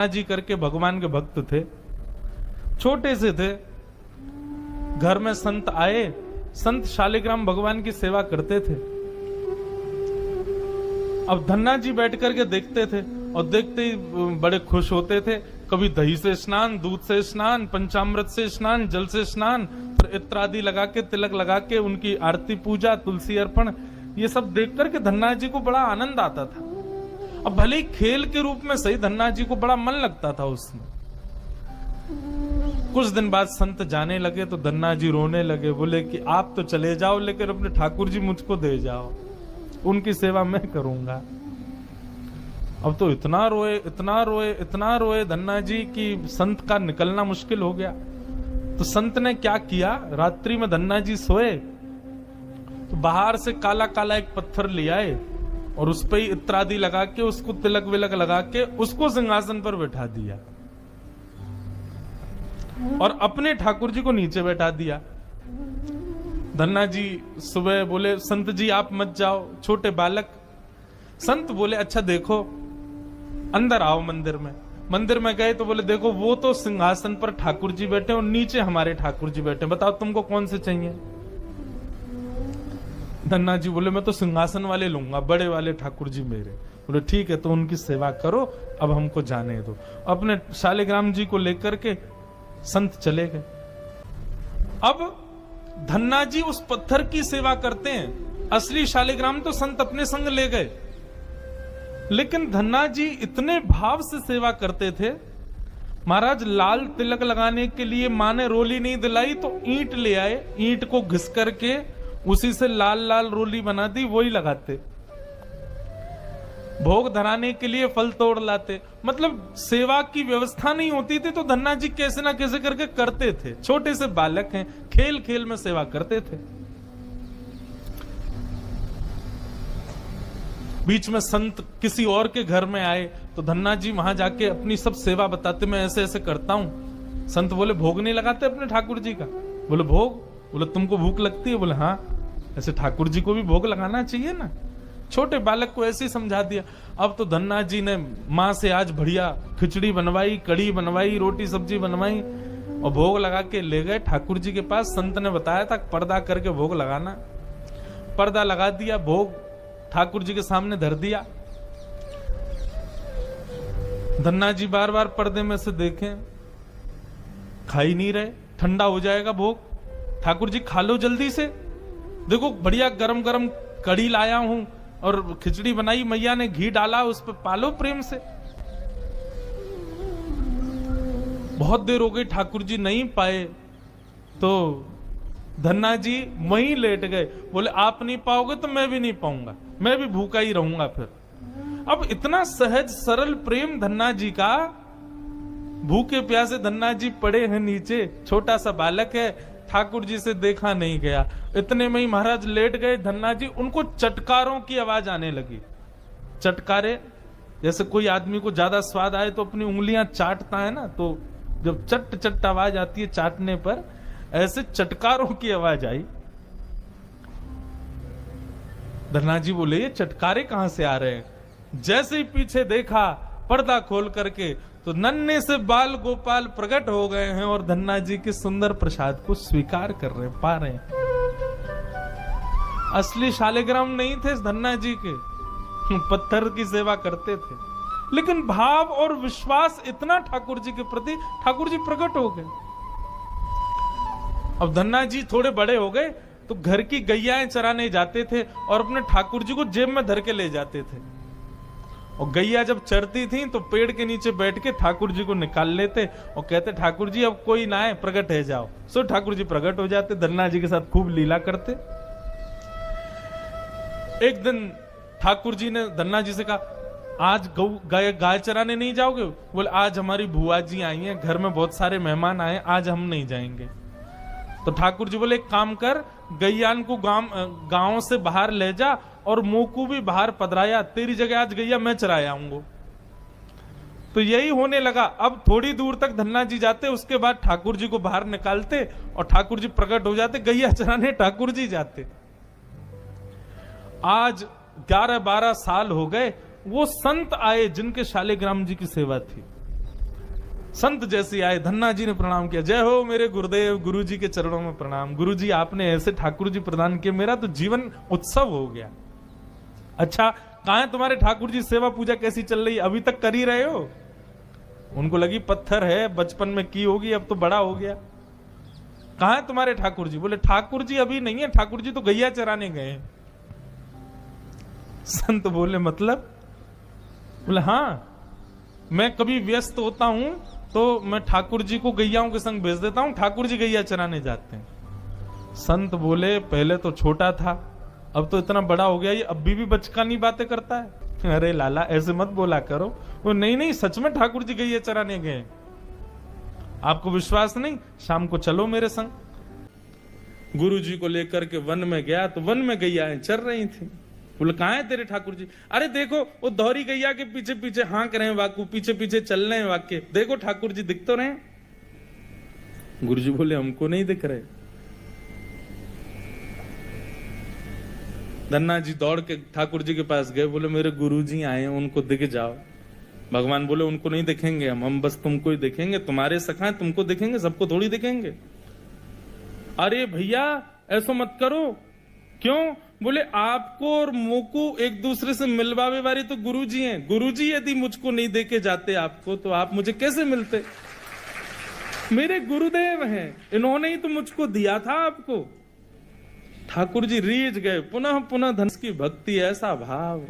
जी करके भगवान के भक्त थे, छोटे से थे। घर में संत आए, संत शालिग्राम भगवान की सेवा करते थे। अब धन्ना जी बैठ करके देखते थे और देखते ही बड़े खुश होते थे। कभी दही से स्नान, दूध से स्नान, पंचामृत से स्नान, जल से स्नान, फिर इत्र आदि लगा के, तिलक लगा के उनकी आरती पूजा, तुलसी अर्पण, ये सब देख करके धन्ना जी को बड़ा आनंद आता था। अब भले ही खेल के रूप में सही, धन्ना जी को बड़ा मन लगता था उसमें। कुछ दिन बाद संत जाने लगे तो धन्ना जी रोने लगे, बोले कि आप तो चले जाओ लेकिन अपने ठाकुर जी मुझको दे जाओ, उनकी सेवा मैं करूंगा। अब तो इतना रोए, इतना रोए, इतना रोए धन्ना जी कि संत का निकलना मुश्किल हो गया। तो संत ने क्या किया, रात्रि में धन्ना जी सोए तो बाहर से काला काला एक पत्थर ले आए और उस पर इत्र आदि लगा के, उसको तिलक विलक लगा के उसको सिंहासन पर बैठा दिया और अपने ठाकुर जी को नीचे बैठा दिया। धन्ना जी सुबह बोले, संत जी आप मत जाओ, छोटे बालक। संत बोले, अच्छा देखो, अंदर आओ मंदिर में। मंदिर में गए तो बोले, देखो वो तो सिंहासन पर ठाकुर जी बैठे और नीचे हमारे ठाकुर जी बैठे, बताओ तुमको कौन से चाहिए। धन्ना जी बोले, मैं तो सिंहासन वाले लूंगा, बड़े वाले ठाकुर जी मेरे। बोले ठीक है, तो उनकी सेवा करो, अब हमको जाने दो। अपने शालिग्राम जी को लेकर के संत चले गए। अब धन्ना जी उस पत्थर की सेवा करते हैं, असली शालिग्राम तो संत अपने संग ले गए, लेकिन धन्ना जी इतने भाव से सेवा करते थे। महाराज लाल तिलक लगाने के लिए मां ने रोली नहीं दिलाई तो ईंट ले आए, ईंट को घिस करके उसी से लाल लाल रोली बना दी, वही लगाते। भोग धराने के लिए फल तोड़ लाते। मतलब सेवा की व्यवस्था नहीं होती थी तो धन्ना जी कैसे ना कैसे करके करते थे। छोटे से बालक हैं, खेल खेल में सेवा करते थे। बीच में संत किसी और के घर में आए तो धन्ना जी वहां जाके अपनी सब सेवा बताते, मैं ऐसे ऐसे करता हूं। संत बोले, भोग नहीं लगाते अपने ठाकुर जी का। बोले भोग, बोले तुमको भूख लगती है। बोले हाँ, ऐसे ठाकुर जी को भी भोग लगाना चाहिए ना। छोटे बालक को ऐसे ही समझा दिया। अब तो धन्ना जी ने माँ से आज बढ़िया खिचड़ी बनवाई, कड़ी बनवाई, रोटी सब्जी बनवाई और भोग लगा के ले गए ठाकुर जी के पास। संत ने बताया था पर्दा करके भोग लगाना। पर्दा लगा दिया, भोग ठाकुर जी के सामने धर दिया। धन्ना जी बार बार पर्दे में से देखें, खा ही नहीं रहे, ठंडा हो जाएगा भोग। ठाकुर जी खा लो जल्दी से, देखो बढ़िया गरम गरम कड़ी लाया हूं और खिचड़ी बनाई, मैया ने घी डाला उस पर, पालो प्रेम से। बहुत देर हो गई, ठाकुर जी नहीं पाए तो धन्ना जी वहीं लेट गए। बोले आप नहीं पाओगे तो मैं भी नहीं पाऊंगा, मैं भी भूखा ही रहूंगा फिर। अब इतना सहज सरल प्रेम धन्ना जी का, भूखे प्यासे धन्ना जी पड़े हैं नीचे, छोटा सा बालक है, ठाकुर जी से देखा नहीं गया। इतने में ही महाराज लेट गए धन्ना जी, उनको चटकारों की आवाज आने लगी। चटकारे, जैसे कोई आदमी को ज्यादा स्वाद आए तो अपनी उंगलियां चाटता है ना, तो जब चट चट आवाज आती है चाटने पर, ऐसे चटकारों की आवाज आई। धन्ना जी बोले, ये चटकारे कहां से आ रहे हैं। जैसे ही पीछे देखा पर्दा खोल करके तो नन्हे से बाल गोपाल प्रकट हो गए हैं और धन्ना जी के सुंदर प्रसाद को स्वीकार कर रहे, पा रहे हैं। असली शालिग्राम नहीं थे धन्ना जी के, पत्थर की सेवा करते थे, लेकिन भाव और विश्वास इतना ठाकुर जी के प्रति, ठाकुर जी प्रकट हो गए। अब धन्ना जी थोड़े बड़े हो गए तो घर की गैयाएं चराने जाते थे और अपने ठाकुर जी को जेब में धर के ले जाते थे। और गैया जब चरती थी तो पेड़ के नीचे बैठ के ठाकुर जी को निकाल लेते और कहते, ठाकुर जी अब कोई ना आए, प्रकट है जाओ। सो ठाकुर जी प्रकट हो जाते, धन्ना जी के साथ खूब लीला करते। एक दिन ठाकुर जी ने धन्ना जी से कहा, आज गाय चराने नहीं जाओगे। बोले आज हमारी बुआ जी आई हैं, घर में बहुत सारे मेहमान आए, आज हम नहीं जाएंगे। तो ठाकुर जी बोले, एक काम कर, गैयान को गांव से बाहर ले जा और मोकू भी बाहर पधराया, तेरी जगह आज गैया मैं चराया आऊंगा। तो यही होने लगा। अब थोड़ी दूर तक धन्ना जी जाते, उसके बाद ठाकुर जी को बाहर निकालते और ठाकुर जी प्रकट हो जाते, गैया चराने ठाकुर जी जाते। आज 11-12 साल हो गए, वो संत आए जिनके शालिग्राम जी की सेवा थी। संत जैसे आए, धन्ना जी ने प्रणाम किया, जय हो मेरे गुरुदेव, गुरु जी के चरणों में प्रणाम। गुरु जी आपने ऐसे ठाकुर जी प्रदान किए, मेरा तो जीवन उत्सव हो गया। अच्छा कहां है तुम्हारे ठाकुर जी, सेवा पूजा कैसी चल रही, अभी तक कर ही रहे हो? उनको लगी पत्थर है, बचपन में की होगी, अब तो बड़ा हो गया। कहां है तुम्हारे ठाकुर जी? बोले ठाकुर जी अभी नहीं है, ठाकुर जी तो गैया चराने गए। संत बोले मतलब? बोले हाँ, मैं कभी व्यस्त होता हूं तो मैं ठाकुर जी को गैयाओं के संग भेज देता हूं, ठाकुर जी गैया चराने जाते हैं। संत बोले पहले तो छोटा था, अब तो इतना बड़ा हो गया, ये अभी भी बचकानी बातें करता है। अरे लाला ऐसे मत बोला करो। वो नहीं नहीं, सच में ठाकुर जी गैया चराने गए। आपको विश्वास नहीं? शाम को चलो मेरे संग। गुरु जी को लेकर के वन में गया तो वन में गैयाएं चर रही थी। बोले कहां है तेरे ठाकुर जी? अरे देखो वो दोहरी गैया के पीछे पीछे हाँक रहे हैं, वाकू पीछे पीछे चल रहे हैं वाक्य, देखो ठाकुर जी दिख तो रहे। गुरु जी बोले हमको नहीं दिख रहे। धन्ना जी दौड़ के ठाकुर जी के पास गए, बोले मेरे गुरु जी आए हैं, उनको दिख जाओ। भगवान बोले उनको नहीं दिखेंगे हम बस तुमको ही दिखेंगे, तुम्हारे सखा हैं, तुमको दिखेंगे, सबको थोड़ी दिखेंगे। अरे भैया ऐसा मत करो। क्यों? बोले आपको और मोको एक दूसरे से मिलवावे वाले तो गुरुजी हैं। गुरुजी यदि मुझको नहीं देके जाते आपको, तो आप मुझे कैसे मिलते? मेरे गुरुदेव हैं, इन्होंने ही तो मुझको दिया था आपको। ठाकुर जी रीझ गए, पुनः पुनः धनुष की भक्ति, ऐसा भाव।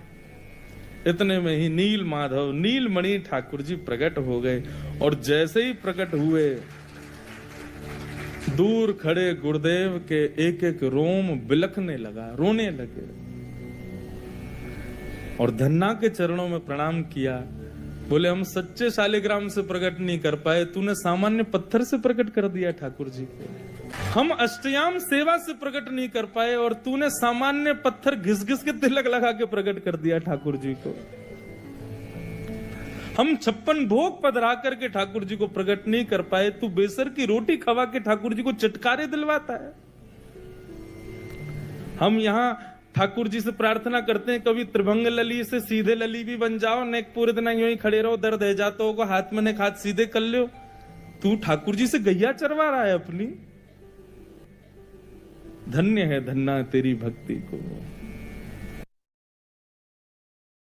इतने में ही नील माधव नीलमणि ठाकुर जी प्रकट हो गए, और जैसे ही प्रकट हुए दूर खड़े गुरुदेव के एक एक रोम बिलखने लगा, रोने लगे, और धन्ना के चरणों में प्रणाम किया। बोले हम सच्चे शालिग्राम से प्रकट नहीं कर पाए, तूने सामान्य पत्थर से प्रकट कर दिया ठाकुर जी को। हम अष्टयाम सेवा से प्रकट नहीं कर पाए, और तूने सामान्य पत्थर घिस घिस के तिलक लगा के प्रकट कर दिया ठाकुर जी को। हम 56 भोग पधरा करके ठाकुर जी को प्रकट नहीं कर पाए, तू बेसर की रोटी खवा के ठाकुर जी को चटकारे दिलवाता है। हम यहाँ ठाकुर जी से प्रार्थना करते हैं, कभी त्रिभंग लली से सीधे लली भी बन जाओ, ने पूरे दिन यूं ही खड़े रहो, दर्द है जाता होगा, हाथ में ने हाथ सीधे कर लो। तू ठाकुर जी से गैया चरवा रहा है अपनी। धन्य है धन्ना तेरी भक्ति को।